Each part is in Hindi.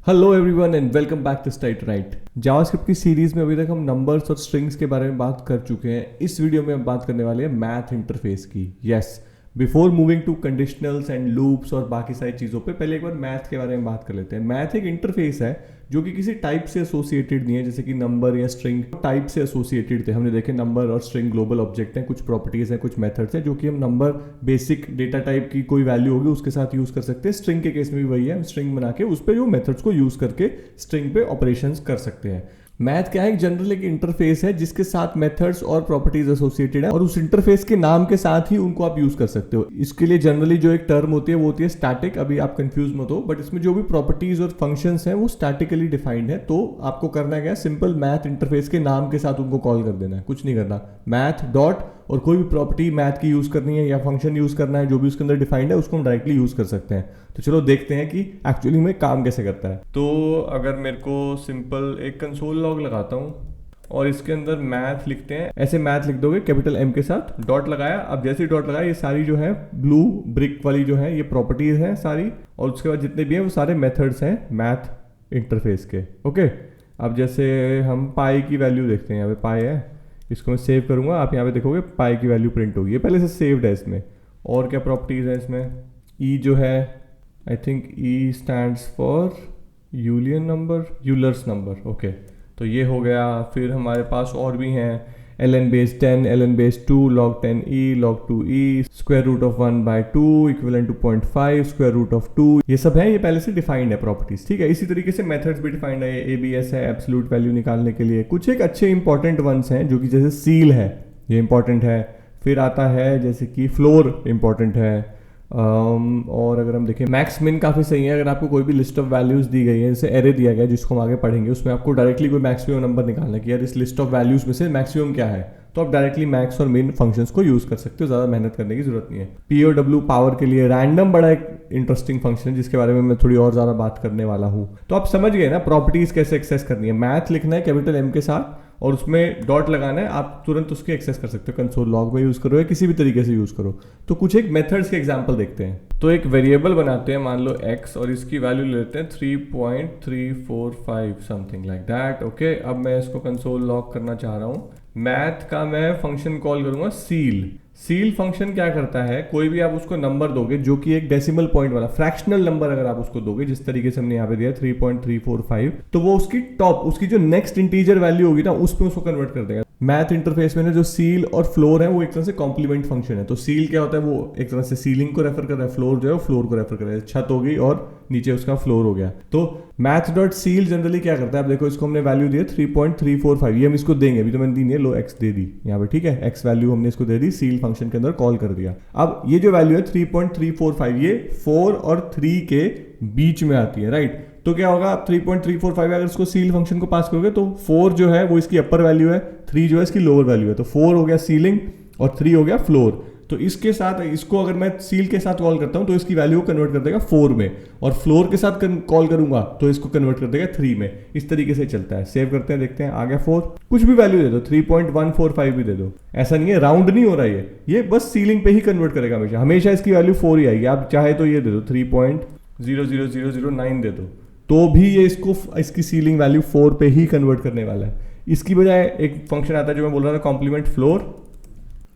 Hello everyone and welcome back to स्टाइट राइट। जावास्क्रिप्ट की सीरीज में अभी तक हम नंबर्स और स्ट्रिंग्स के बारे में बात कर चुके हैं। इस वीडियो में हम बात करने वाले हैं मैथ इंटरफेस की। Yes, before moving to conditionals and loops और बाकी सारी चीज़ों पे पहले एक बार मैथ के बारे में बात कर लेते हैं। मैथ एक इंटरफेस है जो कि किसी टाइप से एसोसिएटेड नहीं है, जैसे कि नंबर या स्ट्रिंग टाइप से एसोसिएटेड थे। हमने देखे नंबर और स्ट्रिंग ग्लोबल ऑब्जेक्ट हैं, कुछ प्रॉपर्टीज हैं, कुछ मेथड्स हैं जो कि हम नंबर बेसिक डेटा टाइप की कोई वैल्यू होगी उसके साथ यूज कर सकते हैं। स्ट्रिंग के केस में भी वही है, स्ट्रिंग बना के उस पर जो मेथड्स को यूज करके स्ट्रिंग पे ऑपरेशंस कर सकते हैं। मैथ क्या है? एक जनरल एक इंटरफेस है जिसके साथ मेथड्स और प्रॉपर्टीज एसोसिएटेड है और उस इंटरफेस के नाम के साथ ही उनको आप यूज कर सकते हो। इसके लिए जनरली जो एक टर्म होती है वो होती है स्टैटिक। अभी आप कंफ्यूज मत हो, बट इसमें जो भी प्रॉपर्टीज और फंक्शंस हैं वो स्टैटिकली डिफाइंड है। तो आपको करना क्या है, सिंपल मैथ इंटरफेस के नाम के साथ उनको कॉल कर देना है, कुछ नहीं करना। मैथ डॉट और कोई भी प्रॉपर्टी मैथ की यूज करनी है या फंक्शन यूज करना है जो भी उसके अंदर डिफाइंड है उसको हम डायरेक्टली यूज कर सकते हैं। तो चलो देखते हैं कि एक्चुअली में काम कैसे करता है। तो अगर मेरे को सिंपल एक कंसोल लॉग लगाता हूँ और इसके अंदर मैथ लिखते हैं, ऐसे मैथ लिख दोगे कैपिटल एम के साथ, डॉट लगाया। अब जैसे ही डॉट लगाया ये सारी जो है ब्लू ब्रिक वाली जो है ये प्रॉपर्टीज हैं सारी, और उसके बाद जितने भी हैं वो सारे मेथड्स हैं मैथ इंटरफेस के। ओके, अब जैसे हम पाई की वैल्यू देखते हैं, यहाँ पे पाई है, इसको मैं सेव करूंगा। आप यहाँ पे देखोगे पाई की वैल्यू प्रिंट होगी, ये पहले से सेव्ड है इसमें। और क्या प्रॉपर्टीज है इसमें? ई जो है, I think E stands for Julian number, Euler's number. Okay, तो ये हो गया। फिर हमारे पास और भी हैं, ln base 10, ln base 2, log 10e, log 2e, square root of 1/2 equivalent to 0.5, square root of 2। ये सब है, ये पहले से डिफाइंड है प्रॉपर्टीज। ठीक है, इसी तरीके से मेथड्स भी डिफाइंड है। एबीएस है एब्सोल्यूट वैल्यू निकालने के लिए। कुछ एक अच्छे इंपॉर्टेंट वंस हैं जो कि जैसे सील है, ये इंपॉर्टेंट है। फिर आता है जैसे कि फ्लोर इंपॉर्टेंट है। और अगर हम देखें मैक्स मिन काफ़ी सही है। अगर आपको कोई भी लिस्ट ऑफ वैल्यूज दी गई है, जैसे एरे दिया गया है जिसको हम आगे पढ़ेंगे, उसमें आपको डायरेक्टली कोई मैक्सिमम नंबर निकालना है कि यार इस लिस्ट ऑफ वैल्यूज में से मैक्सिमम क्या है, तो आप डायरेक्टली मैक्स और मिन फंक्शंस को यूज कर सकते हो, ज़्यादा मेहनत करने की जरूरत नहीं है। पीओडब्ल्यू पावर के लिए रैंडम बड़ा एक इंटरेस्टिंग फंक्शन है जिसके बारे में मैं थोड़ी और ज़्यादा बात करने वाला हूँ। तो आप समझ गए ना प्रॉपर्टीज कैसे एक्सेस करनी है। मैथ लिखना है कैपिटल एम के साथ और उसमें डॉट लगाना है, आप तुरंत उसकी एक्सेस कर सकते हो। कंसोल लॉग में यूज करो या किसी भी तरीके से यूज करो। तो कुछ एक मेथड्स के एग्जांपल देखते हैं। तो एक वेरिएबल बनाते हैं, मान लो x, और इसकी वैल्यू लेते हैं 3.345 समथिंग लाइक दैट। ओके, अब मैं इसको कंसोल लॉग करना चाह रहा हूँ। मैथ का मैं फंक्शन कॉल करूंगा सील। सील फंक्शन क्या करता है, कोई भी आप उसको नंबर दोगे जो कि एक डेसिमल पॉइंट वाला फ्रैक्शनल नंबर अगर आप उसको दोगे, जिस तरीके से हमने यहाँ पे दिया 3.345, तो वो उसकी टॉप, उसकी जो नेक्स्ट इंटीजर वैल्यू होगी ना उस पर उसको कन्वर्ट कर देगा। मैथ इंटरफेस में जो सील और फ्लोर है वो एक तरह से कॉम्प्लीमेंट फंक्शन है। तो सील क्या होता है, वो एक तरह से सीलिंग को रेफर कर रहा है, फ्लोर जो है वो फ्लोर को रेफर कर रहा है। छत होगी और नीचे उसका फ्लोर हो गया। तो मैथ डॉट सील जनरली क्या करता है, आप देखो इसको हमने वैल्यू दी है 3.345, ये हम इसको देंगे, अभी तो मैंने दी नहीं है, लो एक्स दे दी यहाँ पे। ठीक है, एक्स वैल्यू हमने इसको दे दी, सील फंक्शन के अंदर कॉल कर दिया। अब ये जो वैल्यू है 3.345 ये 4 और 3 के बीच में आती है, राइट। तो क्या होगा, 3.345 अगर इसको सील फंक्शन को पास करोगे तो 4 जो है वो इसकी अपर वैल्यू है, 3 जो है इसकी लोअर वैल्यू है। तो 4 हो गया सीलिंग और 3 हो गया फ्लोर। तो इसके साथ इसको अगर मैं सील के साथ कॉल करता हूं तो इसकी वैल्यू को कन्वर्ट कर देगा 4 में, और फ्लोर के साथ कॉल करूंगा तो इसको कन्वर्ट कर देगा 3 में। इस तरीके से चलता है। सेव करते हैं, देखते हैं आ गया 4। कुछ भी वैल्यू दे दो, 3.145 भी दे दो, ऐसा नहीं है, राउंड नहीं हो रहा है ये बस सीलिंग पे ही कन्वर्ट करेगा हमेशा। हमेशा इसकी वैल्यू 4 ही आएगी। आप चाहे तो ये दे दो 3.00009 दे दो, तो भी ये इसको इसकी सीलिंग वैल्यू 4 पे ही कन्वर्ट करने वाला है। इसकी बजाय एक फंक्शन आता है जो मैं बोल रहा था कॉम्प्लीमेंट फ्लोर,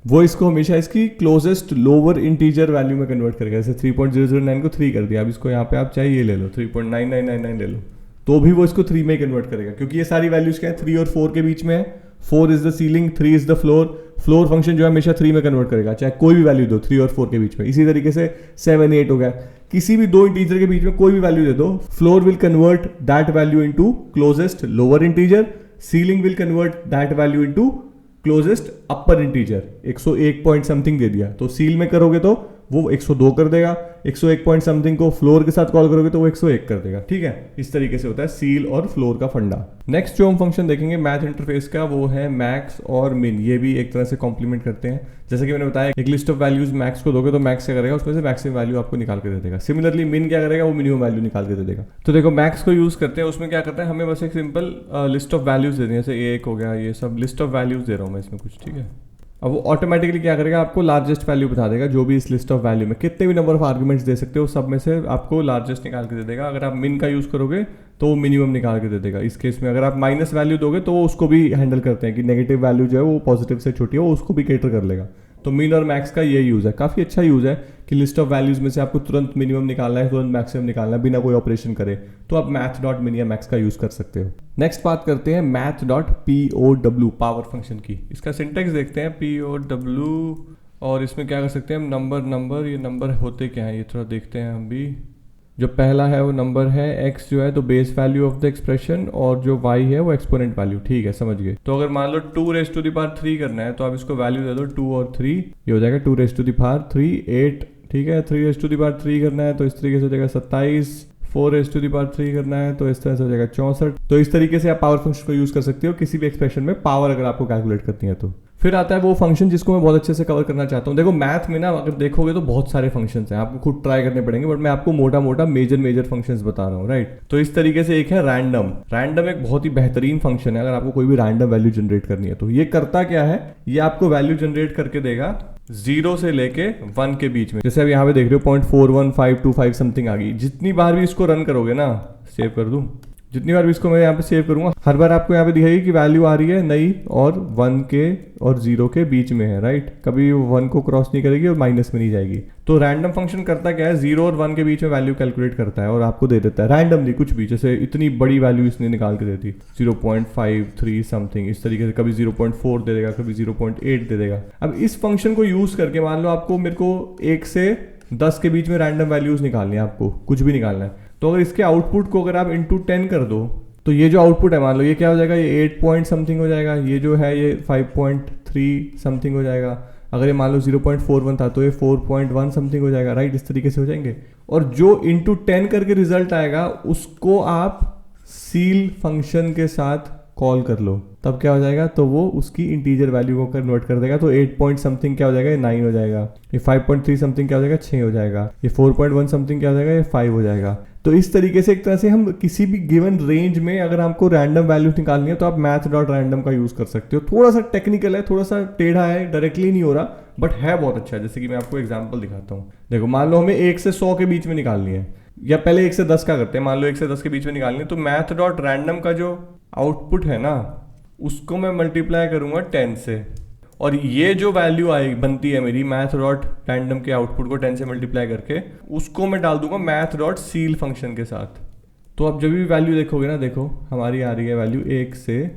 वो इसको हमेशा इसकी क्लोजेस्ट लोअर इंटीजर वैल्यू में कन्वर्ट करेगा। जैसे 3.009 को 3 कर दिया, अब इसको यहाँ पे आप चाहे ये ले लो 3.9999 ले लो, तो भी वो इसको 3 में कन्वर्ट करेगा, क्योंकि ये सारी वैल्यूज क्या है 3 और 4 के बीच में है। 4 is the ceiling, 3 is the floor. Floor function जो है हमेशा 3 में कन्वर्ट करेगा, चाहे कोई भी वैल्यू दो 3 और 4 के बीच में। इसी तरीके से 7 8 हो गया, किसी भी दो इंटीजर के बीच में कोई भी वैल्यू दे दो, floor will convert that value into closest lower integer, ceiling will convert that value into closest upper integer. 101 point something they दिया तो सील में करोगे तो वो 102 कर देगा, 101 पॉइंट समथिंग को फ्लोर के साथ कॉल करोगे तो वो 101 कर देगा। ठीक है, इस तरीके से होता है सील और फ्लोर का फंडा। नेक्स्ट जो हम फंक्शन देखेंगे मैथ इंटरफेस का वो है मैक्स और मिन। ये भी एक तरह से कॉम्प्लीमेंट करते हैं। जैसे कि मैंने बताया, एक लिस्ट ऑफ वैल्यूज मैक्स को दोगे तो मैक्स क्या करेगा, उसमें से मैक्सिमम वैल्यू आपको निकाल के दे देगा। सिमिलरली मिन क्या करेगा, वो मिनिमम वैल्यू निकाल के दे देगा। तो देखो मैक्स को यूज करते हैं, उसमें क्या करता है, हमें बस एक सिंपल लिस्ट ऑफ वैल्यूज देनी है। जैसे 1 हो गया, ये सब लिस्ट ऑफ वैल्यूज दे रहा हूँ मैं इसमें कुछ। ठीक है, अब वो ऑटोमेटिकली क्या करेगा, आपको लार्जेस्ट वैल्यू बता देगा जो भी इस लिस्ट ऑफ वैल्यू में कितने भी नंबर ऑफ आर्गुमेंट्स दे सकते हो सब में से आपको लार्जेस्ट निकाल के दे देगा। अगर आप मिन का यूज़ करोगे तो वो मिनिमम निकाल के दे देगा। इस केस में अगर आप माइनस वैल्यू दोगे तो वो उसको भी हैंडल करते हैं कि नेगेटिव वैल्यू जो है वो पॉजिटिव से छोटी है, वो उसको भी कैटर कर लेगा। तो मिन और मैक्स का ये यूज़ है, काफ़ी अच्छा यूज़ है कि लिस्ट ऑफ वैल्यूज़ में से आपको तुरंत मिनिमम निकालना है, तुरंत मैक्सिमम निकालना है बिना कोई ऑपरेशन करे, तो आप मैथ डॉट मिन या मैक्स का यूज़ कर सकते हो। नेक्स्ट बात करते हैं math dot POW power function की। इसका सिंटेक्स देखते हैं POW, और इसमें क्या कर सकते हैं हम, नंबर ये नंबर होते क्या है ये थोड़ा देखते हैं हम भी। जो पहला है वो नंबर है, x जो है तो base value of the expression, और जो y है वो एक्सपोनेंट वैल्यू। ठीक है, समझ गए। तो अगर मान लो 2⁻³ करना है तो आप इसको वैल्यू दे दो 2 और 3, ये हो जाएगा 2⁻³ 8। ठीक है, 3⁻³ करना है तो इस तरीके से हो जाएगा 27, 4⁻³ करना है तो इस तरह से हो जाएगा 64। तो इस तरीके से आप पावर फंक्शन को यूज कर सकते हो किसी भी एक्सप्रेशन में पावर अगर आपको कैलकुलेट करनी है तो। फिर आता है वो फंक्शन जिसको मैं बहुत अच्छे से कवर करना चाहता हूँ। देखो मैथ में ना अगर देखोगे तो बहुत सारे फंक्शंस हैं, आपको खुद ट्राई करने पड़ेंगे, बट मैं आपको मोटा मोटा मेजर फंक्शंस बता रहा हूँ, राइट। तो इस तरीके से एक है रैंडम एक बहुत ही बेहतरीन फंक्शन है अगर आपको कोई भी रैंडम वैल्यू जनरेट करनी है तो। ये करता क्या है, ये आपको वैल्यू जनरेट करके देगा 0 से लेके 1 के बीच में। जैसे अब यहाँ पे देख रहे हो 0.41525 समथिंग आ गई। जितनी बार भी इसको रन करोगे ना, सेव कर दूं, जितनी बार भी इसको मैं यहाँ पे सेव करूंगा हर बार आपको यहाँ पे दिखाएगी कि वैल्यू आ रही है नई और 1 के और 0 के बीच में है, राइट। कभी 1 को क्रॉस नहीं करेगी और माइनस में नहीं जाएगी। तो रैंडम फंक्शन करता क्या है, 0 और 1 के बीच में वैल्यू कैलकुलेट करता है और आपको दे देता है रैंडमली कुछ भी। जैसे इतनी बड़ी वैल्यू इसने निकाल के देती 0.53 समथिंग, इस तरीके से कभी 0.4 दे देगा, कभी 0.8 दे देगा। अब इस फंक्शन को यूज करके मान लो आपको मेरे को 1 से 10 के बीच में रैंडम वैल्यूज निकालनी है, आपको कुछ भी निकालना है। तो अगर इसके आउटपुट को अगर आप इंटू 10 कर दो तो ये जो आउटपुट है मान लो ये क्या हो जाएगा, ये 8 पॉइंट समथिंग हो जाएगा, ये जो है ये 5.3 समथिंग हो जाएगा। अगर ये मान लो 0.41 था तो ये 4.1 समथिंग हो जाएगा, राइट। इस तरीके से हो जाएंगे। और जो इंटू 10 करके रिजल्ट आएगा उसको आप सील फंक्शन के साथ कॉल कर लो, तब क्या हो जाएगा, तो वो उसकी इंटीजर वैल्यू को कन्वर्ट कर देगा। तो 8 पॉइंट समथिंग क्या हो जाएगा, ये 9 हो जाएगा। ये 5.3 समथिंग क्या हो जाएगा, 6 हो जाएगा। ये 4.1 समथिंग क्या हो जाएगा, ये 5 हो जाएगा। तो इस तरीके से एक तरह से हम किसी भी गिवन रेंज में अगर हमको रैंडम वैल्यूज निकालनी है तो आप मैथ डॉट रैंडम का यूज कर सकते हो। थोड़ा सा टेक्निकल है, थोड़ा सा टेढ़ा है, डायरेक्टली नहीं हो रहा, बट है बहुत अच्छा। जैसे कि मैं आपको एग्जांपल दिखाता हूँ। देखो मान लो हमें 1 से 100 के बीच में निकालनी है, या पहले 1 से 10 का करते हैं। मान लो 1 से 10 के बीच में निकालनी है तो मैथ डॉट रैंडम का जो आउटपुट है ना उसको मैं मल्टीप्लाई करूंगा 10 से, और ये जो वैल्यू आई बनती है मेरी मैथ डॉट रैंडम के आउटपुट को 10 से मल्टीप्लाई करके उसको मैं डाल दूंगा मैथ डॉट सील फंक्शन के साथ। तो अब जब भी वैल्यू देखोगे ना, देखो हमारी आ रही है वैल्यू 1 से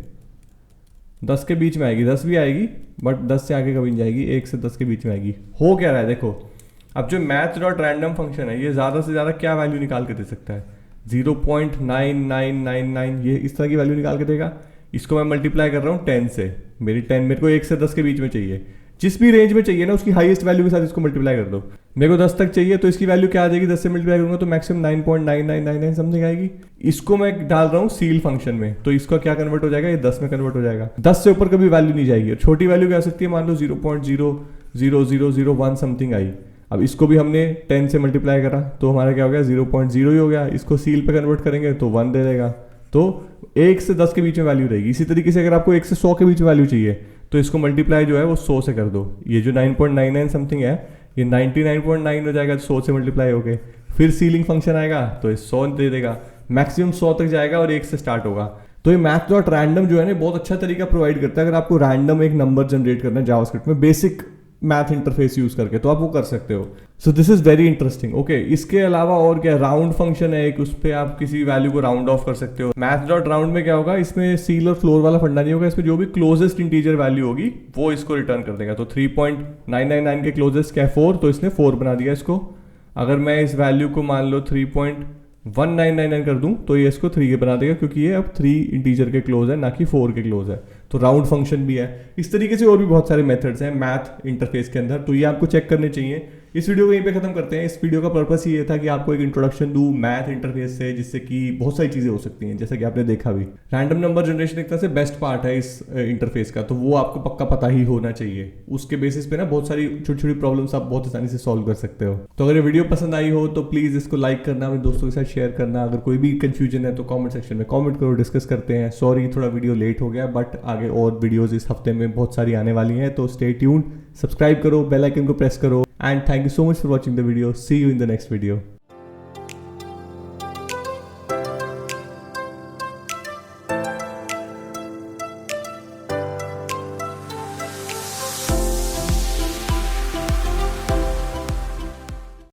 10 के बीच में आएगी, 10 भी आएगी बट 10 से आगे कभी नहीं जाएगी, 1 से 10 के बीच में आएगी। हो क्या रहा है देखो, अब जो मैथ डॉट रैंडम फंक्शन है ये ज़्यादा से ज़्यादा क्या वैल्यू निकाल के दे सकता है, 0.9999, ये इस तरह की वैल्यू निकाल के देगा। इसको मैं मल्टीप्लाई कर रहा हूँ 10 से, मेरी 10 मेरे को 1 से 10 के बीच में चाहिए, जिस भी रेंज में चाहिए ना उसकी हाईएस्ट वैल्यू के साथ इसको मल्टीप्लाई कर दो। मेरे को 10 तक चाहिए तो इसकी वैल्यू क्या आ जाएगी, 10 से मल्टीप्लाई करूंगा तो मैक्सिमम 9.9999 समथिंग आएगी। इसको मैं डाल रहा हूँ सील फंक्शन में, तो इसका क्या कन्वर्ट हो जाएगा, ये 10 में कन्वर्ट हो जाएगा। 10 से ऊपर कभी वैल्यू नहीं जाएगी। और छोटी वैल्यू क्या आ सकती है, मान लो 0.00001 समथिंग आई। अब इसको भी हमने 10 से मल्टीप्लाई करा तो हमारा क्या हो गया, 0.0 ही हो गया। इसको सील पे कन्वर्ट करेंगे तो 1 दे देगा। तो 1 से 10 के बीच में वैल्यू रहेगी। इसी तरीके से अगर आपको 1 से 100 के बीच में वैल्यू चाहिए तो इसको मल्टीप्लाई जो है वो 100 से कर दो। ये जो 9.99 समथिंग है ये 99.9 हो जाएगा 100 से मल्टीप्लाई होके। फिर सीलिंग फंक्शन आएगा तो ये 100 दे देगा, मैक्सिमम 100 तक जाएगा और 1 से स्टार्ट होगा। तो ये मैथ डॉट रैंडम जो है ना बहुत अच्छा तरीका प्रोवाइड करता है अगर आपको रैंडम एक नंबर जनरेट करना है जावास्क्रिप्ट में बेसिक मैथ इंटरफेस यूज करके, तो आप वो कर सकते हो। So this is very interesting. Okay, इसके अलावा और क्या, राउंड फंक्शन है एक, उस पर आप किसी वैल्यू को राउंड ऑफ कर सकते हो। मैथ डॉट राउंड में क्या होगा, इसमें सील और फ्लोर वाला फंडा नहीं होगा, इसमें जो भी क्लोजेस्ट इंटीजर वैल्यू होगी वो इसको रिटर्न कर देगा। तो 3.999 के क्लोजेस्ट क्या है 4, तो इसने 4 बना दिया इसको। अगर मैं इस वैल्यू को मान लो 3.1999 कर दूं तो ये इसको 3 के बना देगा, क्योंकि ये अब 3 इंटीजर के क्लोज है ना कि 4 के क्लोज है। तो राउंड फंक्शन भी है। इस तरीके से और भी बहुत सारे मेथड्स हैं मैथ इंटरफेस के अंदर, तो ये आपको चेक करने चाहिए। इस वीडियो को यहीं पे खत्म करते हैं। इस वीडियो का पर्पस ये था कि आपको एक इंट्रोडक्शन दूं मैथ इंटरफेस से, जिससे कि बहुत सारी चीजें हो सकती हैं, जैसा कि आपने देखा भी। रैंडम नंबर जनरेशन एक तरह से बेस्ट पार्ट है इस इंटरफेस का, तो वो आपको पक्का पता ही होना चाहिए। उसके बेसिस पे ना बहुत सारी छोटी छोटी प्रॉब्लम्स आप बहुत आसानी से सॉल्व कर सकते हो। तो अगर ये वीडियो पसंद आई हो तो प्लीज इसको लाइक करना, अपने दोस्तों के साथ शेयर करना। अगर कोई भी कंफ्यूजन है तो कॉमेंट सेक्शन में कॉमेंट करो, डिस्कस करते हैं। सॉरी थोड़ा वीडियो लेट हो गया, बट आगे आगे और वीडियोस इस हफ्ते में बहुत सारी आने वाली हैं, तो स्टे ट्यून्ड, सब्सक्राइब करो, बेल आइकन को प्रेस करो, and thank you so much for watching the video. See you in the next video.